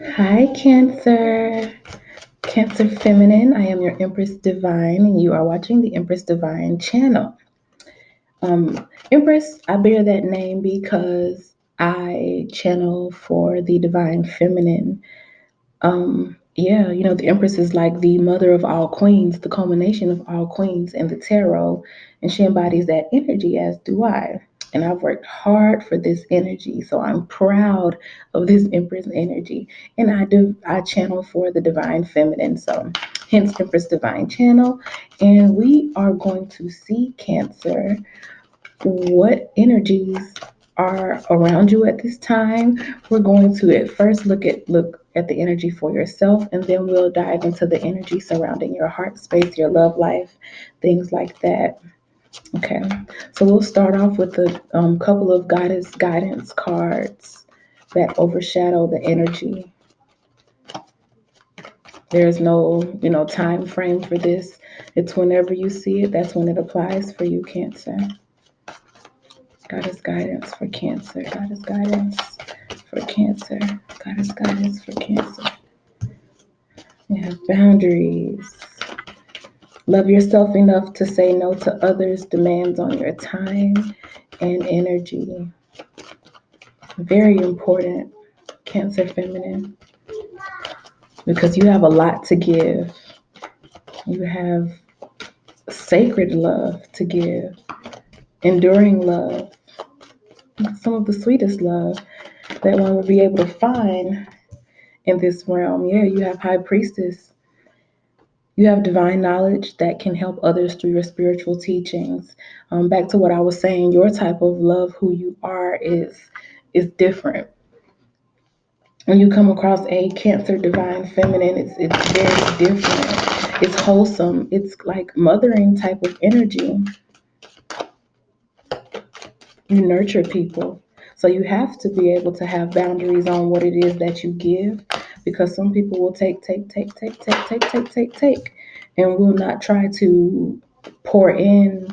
Hi, Cancer. Cancer Feminine. I am your Empress Divine, and you are watching the Empress Divine Channel. Empress, I bear that name because I channel for the Divine Feminine. Yeah, the Empress is like the mother of all queens, the culmination of all queens in the tarot, and she embodies that energy, as do I. And I've worked hard for this energy, so I'm proud of this Empress energy. And I channel for the Divine Feminine, so hence Empress Divine Channel. And we are going to see Cancer what energies are around you at this time. We're going to at first look at the energy for yourself, and then we'll dive into the energy surrounding your heart space, your love life, things like that. Okay, so we'll start off with a couple of goddess guidance cards that overshadow the energy. There's no, time frame for this. It's whenever you see it, that's when it applies for you, Cancer. Goddess guidance for Cancer. Goddess guidance for Cancer. Goddess guidance for Cancer. We have boundaries. Love yourself enough to say no to others' demands on your time and energy. Very important, Cancer Feminine, because you have a lot to give. You have sacred love to give, enduring love, some of the sweetest love that one will be able to find in this realm. Yeah, you have High Priestess. You have divine knowledge that can help others through your spiritual teachings. Back to what I was saying, your type of love, who you are, is different. When you come across a Cancer Divine Feminine, it's very different. It's wholesome. It's like mothering type of energy. You nurture people. So you have to be able to have boundaries on what it is that you give, because some people will take, and will not try to pour in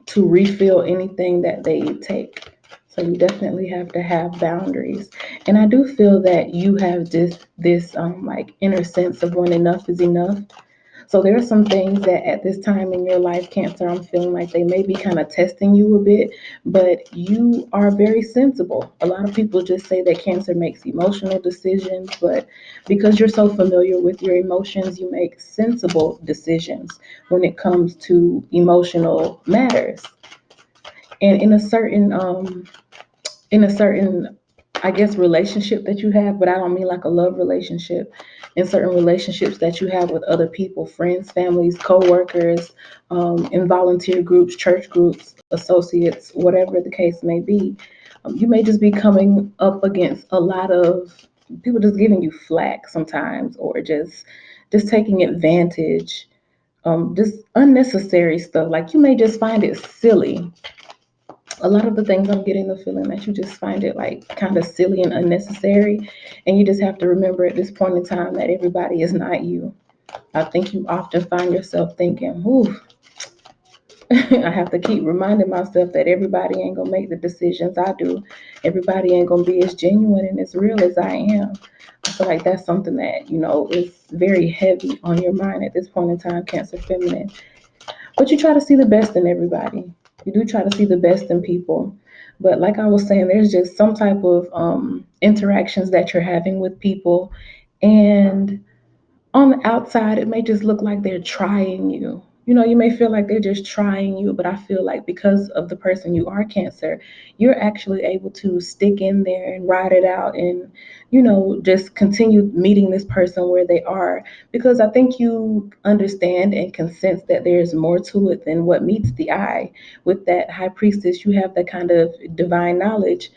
to refill anything that they take. So you definitely have to have boundaries. And I do feel that you have this like inner sense of when enough is enough. So there are some things that at this time in your life, Cancer, I'm feeling like they may be kind of testing you a bit, but you are very sensible. A lot of people just say that Cancer makes emotional decisions, but because you're so familiar with your emotions, you make sensible decisions when it comes to emotional matters. And in a certain I guess relationship that you have, but I don't mean like a love relationship. In certain relationships that you have with other people, friends, families, co-workers, in volunteer groups, church groups, associates, whatever the case may be, you may just be coming up against a lot of people just giving you flack sometimes, or just taking advantage, just unnecessary stuff. Like you may just find it silly. A lot of the things I'm getting the feeling that you just find it like kind of silly and unnecessary. And you just have to remember at this point in time that everybody is not you. I think you often find yourself thinking, ooh, I have to keep reminding myself that everybody ain't gonna make the decisions I do. Everybody ain't gonna be as genuine and as real as I am. I feel like that's something that, is very heavy on your mind at this point in time, Cancer Feminine. But you try to see the best in everybody. You do try to see the best in people. But like I was saying, there's just some type of interactions that you're having with people. And on the outside, it may just look like they're trying you. You may feel like they're just trying you, but I feel like because of the person you are, Cancer, you're actually able to stick in there and ride it out and, just continue meeting this person where they are. Because I think you understand and can sense that there's more to it than what meets the eye. With that High Priestess, you have that kind of divine knowledge.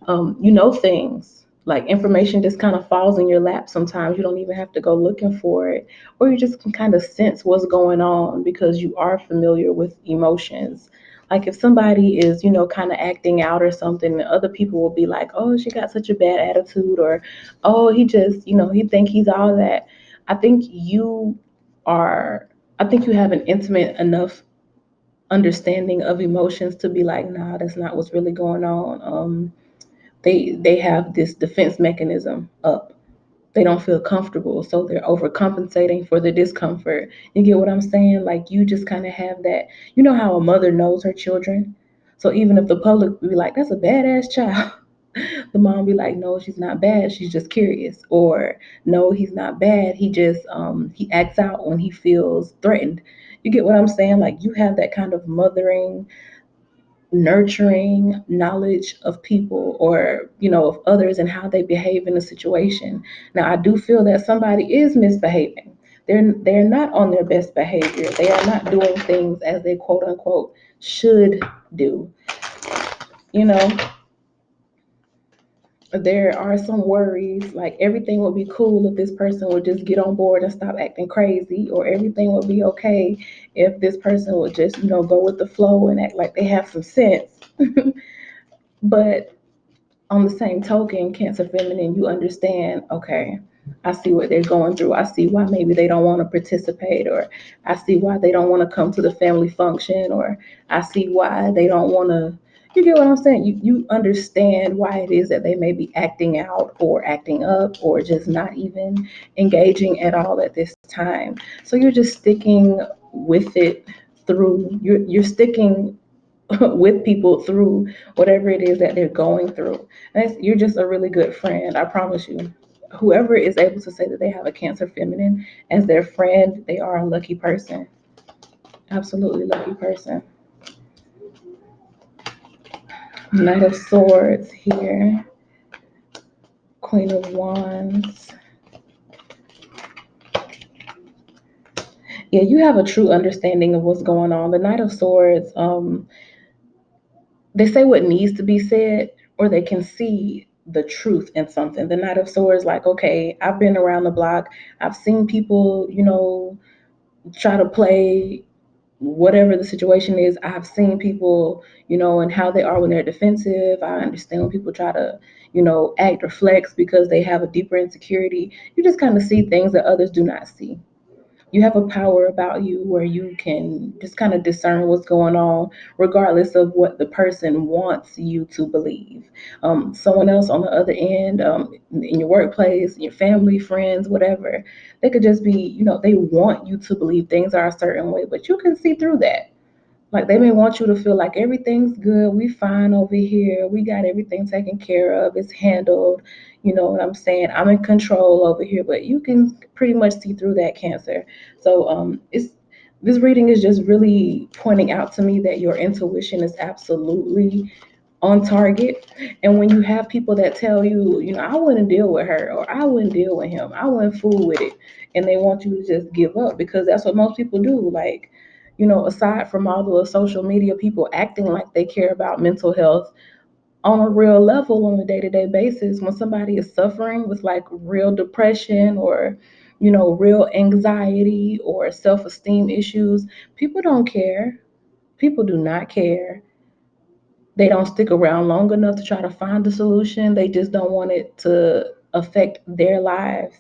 You know things like information just kind of falls in your lap sometimes. You don't even have to go looking for it, or you just can kind of sense what's going on because you are familiar with emotions. Like if somebody is, kind of acting out or something, other people will be like, oh, she got such a bad attitude, or oh, he just, he think he's all that. I think you are, I think you have an intimate enough understanding of emotions to be like, nah, that's not what's really going on. They have this defense mechanism up. They don't feel comfortable, so they're overcompensating for the discomfort. You get what I'm saying? Like, you just kind of have that. You know how a mother knows her children? So even if the public be like, that's a badass child, the mom be like, no, she's not bad, she's just curious. Or no, he's not bad, he just he acts out when he feels threatened. You get what I'm saying? Like, you have that kind of mothering, nurturing knowledge of people, or of others and how they behave in a situation. Now, I do feel that somebody is misbehaving. They're not on their best behavior. They are not doing things as they quote unquote should do. you know there are some worries, like everything would be cool if this person would just get on board and stop acting crazy, or everything would be okay if this person would just go with the flow and act like they have some sense. But on the same token, Cancer Feminine, you understand, okay, I see what they're going through. I see why maybe they don't want to participate, or I see why they don't want to come to the family function, or I see why they don't want to. You get what I'm saying? You understand why it is that they may be acting out or acting up or just not even engaging at all at this time. So you're just sticking with it through. You're sticking with people through whatever it is that they're going through. And you're just a really good friend, I promise you. Whoever is able to say that they have a Cancer Feminine as their friend, they are a lucky person. Absolutely lucky person. Knight of Swords here. Queen of Wands. Yeah, you have a true understanding of what's going on. The Knight of Swords, they say what needs to be said, or they can see the truth in something. The Knight of Swords, like, okay, I've been around the block. I've seen people, try to play whatever the situation is. I've seen people, and how they are when they're defensive. I understand when people try to, act or flex because they have a deeper insecurity. You just kind of see things that others do not see. You have a power about you where you can just kind of discern what's going on, regardless of what the person wants you to believe. Someone else on the other end, in your workplace, your family, friends, whatever, they could just be, they want you to believe things are a certain way, but you can see through that. Like, they may want you to feel like everything's good, we fine over here, we got everything taken care of, it's handled. You know what I'm saying? I'm in control over here, but you can pretty much see through that, Cancer. So it's this reading is just really pointing out to me that your intuition is absolutely on target. And when you have people that tell you, I wouldn't deal with her, or I wouldn't deal with him, I wouldn't fool with it, and they want you to just give up, because that's what most people do. Like, aside from all the social media people acting like they care about mental health on a real level on a day-to-day basis, when somebody is suffering with like real depression, or real anxiety or self-esteem issues, people don't care. People do not care. They don't stick around long enough to try to find a solution. They just don't want it to affect their lives.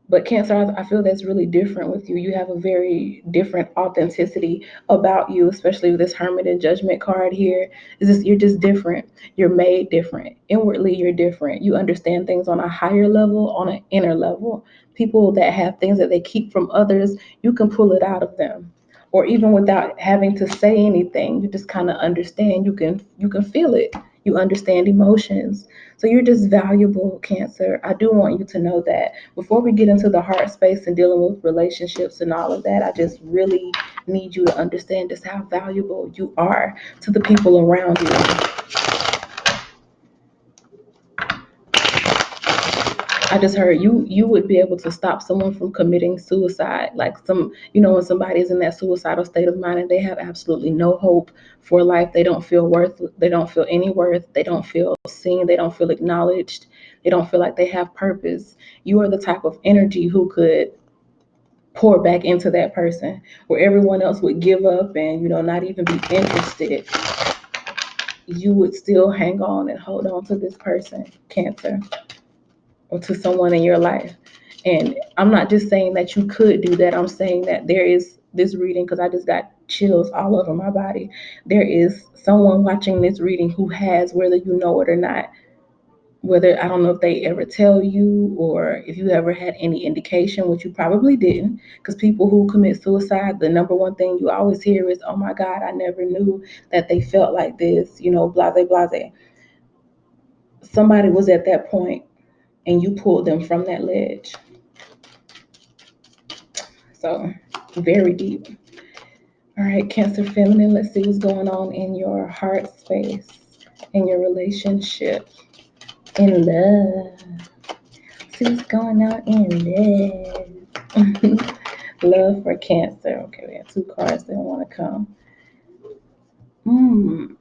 But Cancer, I feel that's really different with you. You have a very different authenticity about you, especially with this Hermit and Judgment card here. Is this you're just different. You're made different. Inwardly, you're different. You understand things on a higher level, on an inner level. People that have things that they keep from others, you can pull it out of them. Or even without having to say anything, you just kind of understand. You can feel it. You understand emotions. So you're just valuable, Cancer. I do want you to know that. Before we get into the heart space and dealing with relationships and all of that, I just really need you to understand just how valuable you are to the people around you. I just heard you would be able to stop someone from committing suicide. Like, when somebody's in that suicidal state of mind and they have absolutely no hope for life, they don't feel any worth, they don't feel seen, they don't feel acknowledged, they don't feel like they have purpose. You are the type of energy who could pour back into that person, where everyone else would give up and not even be interested. You would still hang on and hold on to this person, Cancer, or to someone in your life. And I'm not just saying that you could do that. I'm saying that there is this reading, because I just got chills all over my body. There is someone watching this reading who has, whether you know it or not, Whether I don't know if they ever tell you or if you ever had any indication, which you probably didn't, because people who commit suicide, the number one thing you always hear is, "Oh my God, I never knew that they felt like this," blase, blase. Somebody was at that point and you pulled them from that ledge. So, very deep. All right, Cancer Feminine, let's see what's going on in your heart space, in your relationship, in love. See what's going on in love. Love for Cancer. Okay, we have two cards that want to come. Hmm.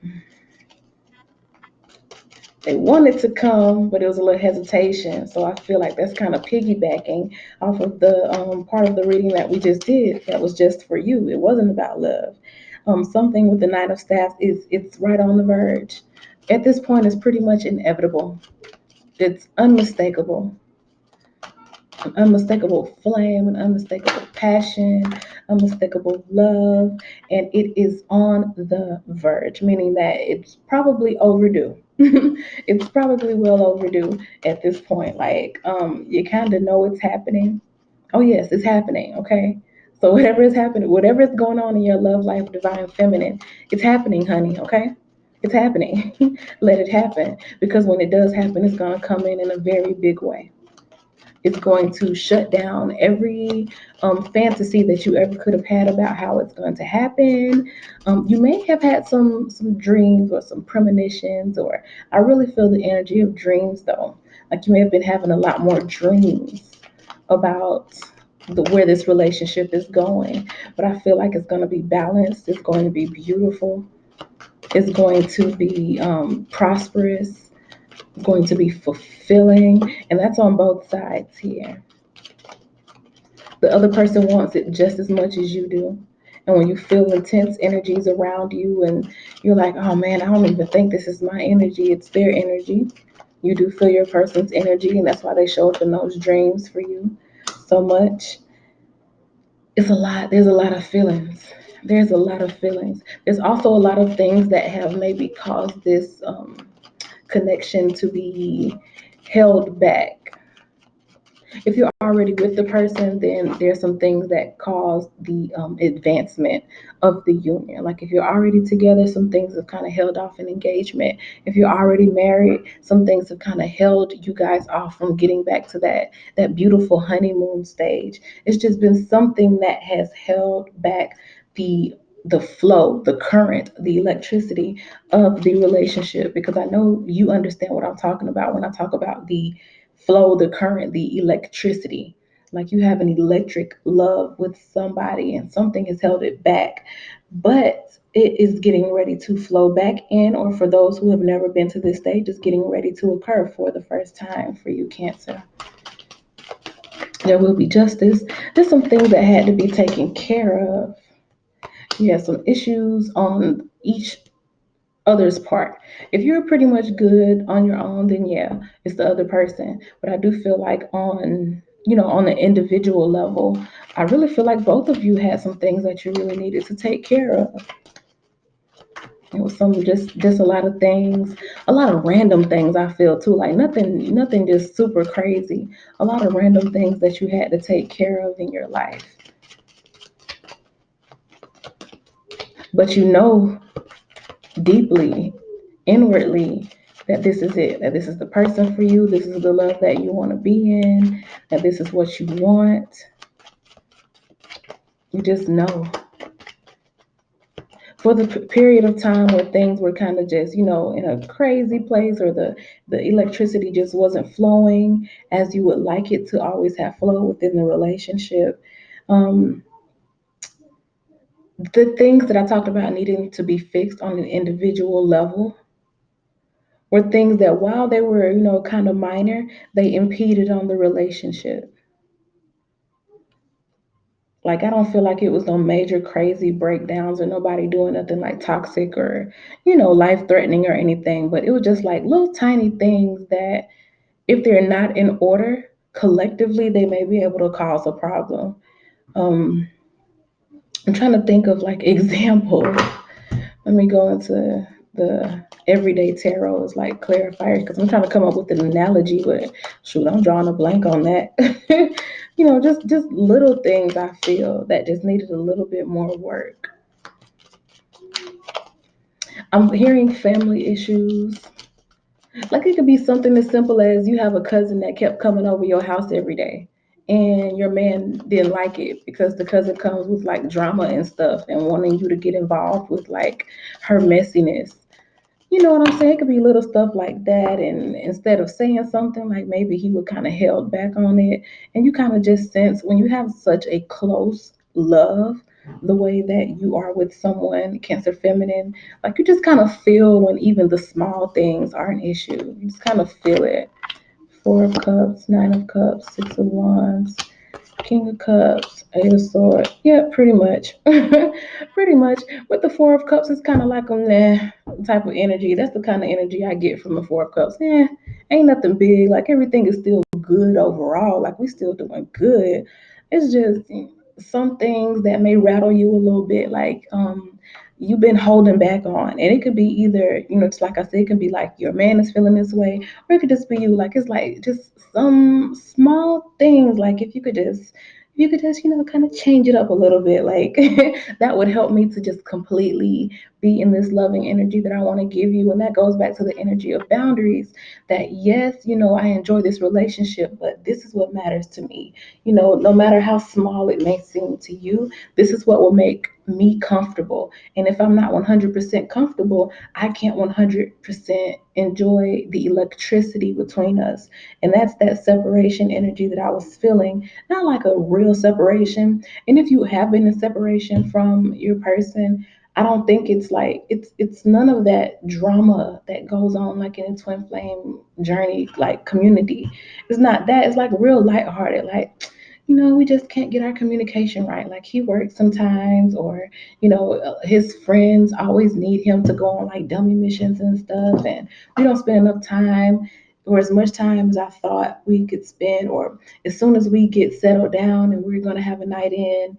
They wanted to come, but it was a little hesitation. So I feel like that's kind of piggybacking off of the part of the reading that we just did. That was just for you. It wasn't about love. Something with the Knight of Staffs is it's right on the verge. At this point, it's pretty much inevitable. It's unmistakable. An unmistakable flame, an unmistakable passion, unmistakable love, and it is on the verge, meaning that it's probably overdue. It's probably well overdue at this point. Like, you kind of know it's happening. Oh yes, it's happening. Okay, so whatever is happening, whatever is going on in your love life, divine feminine, it's happening, honey. Okay, it's happening. Let it happen, because when it does happen, it's gonna come in a very big way. It's going to shut down every fantasy that you ever could have had about how it's going to happen. You may have had some dreams or some premonitions, or I really feel the energy of dreams though. Like you may have been having a lot more dreams about where this relationship is going, but I feel like it's going to be balanced. It's going to be beautiful. It's going to be prosperous. It's going to be fulfilling, and that's on both sides here. The other person wants it just as much as you do. And when you feel intense energies around you and you're like, oh man, I don't even think this is my energy, it's their energy. You do feel your person's energy, and that's why they show up in those dreams for you so much. It's a lot. There's a lot of feelings. There's a lot of feelings. There's also a lot of things that have maybe caused this connection to be held back. If you're already with the person, then there's some things that cause the advancement of the union. Like if you're already together, some things have kind of held off an engagement. If you're already married, some things have kind of held you guys off from getting back to that beautiful honeymoon stage. It's just been something that has held back the the flow, the current, the electricity of the relationship, because I know you understand what I'm talking about when I talk about the flow, the current, the electricity. Like you have an electric love with somebody and something has held it back, but it is getting ready to flow back in, or for those who have never been to this stage, it's getting ready to occur for the first time for you, Cancer. There will be justice. There's some things that had to be taken care of. You have some issues on each other's part. If you're pretty much good on your own, then yeah, it's the other person. But I do feel like on the individual level, I really feel like both of you had some things that you really needed to take care of. It was some just a lot of things, a lot of random things I feel too. Like nothing just super crazy. A lot of random things that you had to take care of in your life. But you know deeply, inwardly, that this is it, that this is the person for you, this is the love that you want to be in, that this is what you want. You just know. For the period of time where things were kind of just, in a crazy place, or the electricity just wasn't flowing as you would like it to always have flow within the relationship. Um, the things that I talked about needing to be fixed on an individual level were things that while they were, kind of minor, they impeded on the relationship. Like I don't feel like it was no major crazy breakdowns or nobody doing nothing like toxic or, life threatening or anything, but it was just like little tiny things that if they're not in order collectively, they may be able to cause a problem. Um, I'm trying to think of like examples. Let me go into the everyday tarot is like clarifiers because I'm trying to come up with an analogy, but shoot, I'm drawing a blank on that. Just little things I feel that just needed a little bit more work. I'm hearing family issues. Like it could be something as simple as you have a cousin that kept coming over your house every day. And your man didn't like it because the cousin comes with like drama and stuff and wanting you to get involved with like her messiness. You know what I'm saying? It could be little stuff like that. And instead of saying something, like maybe he would kind of held back on it. And you kind of just sense when you have such a close love, the way that you are with someone, Cancer Feminine, like you just kind of feel when even the small things are an issue. You just kind of feel it. Four of Cups, Nine of Cups, Six of Wands, King of Cups, Eight of Swords. Yeah, pretty much. Pretty much. With the Four of Cups, it's kind of like a nah type of energy. That's the kind of energy I get from the Four of Cups. Ain't nothing big. Like everything is still good overall. Like we still doing good. It's just some things that may rattle you a little bit. Like you've been holding back on, and it could be either it's like I said, it can be like your man is feeling this way, or it could just be you. Like it's like just some small things. Like if you could just kind of change it up a little bit, like that would help me to just completely be in this loving energy that I want to give you. And that goes back to the energy of boundaries, that yes, I enjoy this relationship, but this is what matters to me. No matter how small it may seem to you, this is what will make me comfortable. And if I'm not 100% comfortable, I can't 100% enjoy the electricity between us. And that's that separation energy that I was feeling, not like a real separation. And if you have been in separation from your person, I don't think it's like it's none of that drama that goes on like in a twin flame journey like community. It's not that. It's like real lighthearted. Like we just can't get our communication right. Like he works sometimes, or his friends always need him to go on like dummy missions and stuff, and we don't spend enough time or as much time as I thought we could spend. Or as soon as we get settled down and we're gonna have a night in,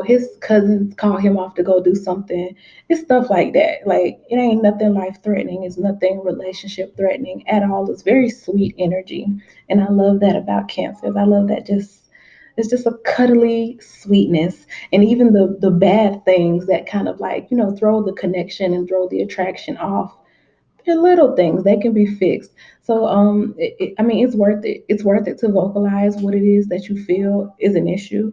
his cousins call him off to go do something. It's stuff like that. Like it ain't nothing life threatening. It's nothing relationship threatening at all. It's very sweet energy, and I love that about cancers. I love that just it's just a cuddly sweetness. And even the bad things that kind of like, throw the connection and throw the attraction off. They're little things. They can be fixed. So I mean it's worth it. It's worth it to vocalize what it is that you feel is an issue,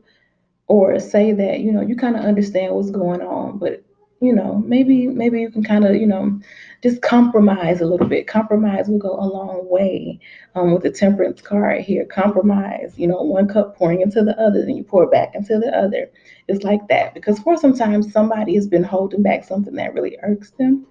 or say that you kind of understand what's going on, but maybe you can kind of just compromise a little bit. Compromise will go a long way. With the Temperance card here, compromise, one cup pouring into the other, and you pour back into the other. It's like that because for sometimes somebody has been holding back something that really irks them,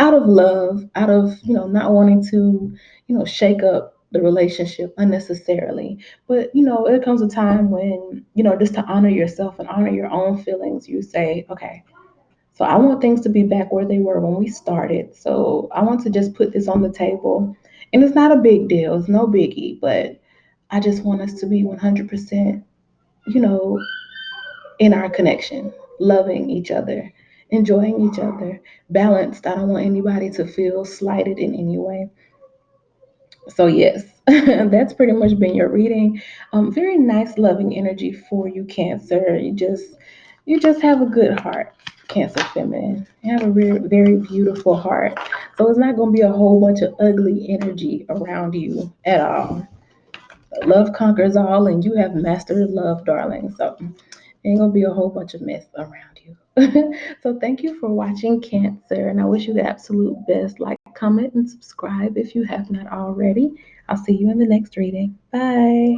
out of love, out of not wanting to shake up the relationship unnecessarily. But it comes a time when just to honor yourself and honor your own feelings, you say, okay, so I want things to be back where they were when we started. So I want to just put this on the table. And it's not a big deal, it's no biggie, but I just want us to be 100%, you know in our connection, loving each other, enjoying each other, balanced. I don't want anybody to feel slighted in any way. So yes, that's pretty much been your reading. Very nice, loving energy for you, Cancer. You just have a good heart, Cancer Feminine. You have a very, very beautiful heart. So it's not going to be a whole bunch of ugly energy around you at all. Love conquers all, and you have mastered love, darling. So ain't gonna be a whole bunch of mess around you. So thank you for watching, Cancer, and I wish you the absolute best. Like, comment, and subscribe if you have not already. I'll see you in the next reading. Bye.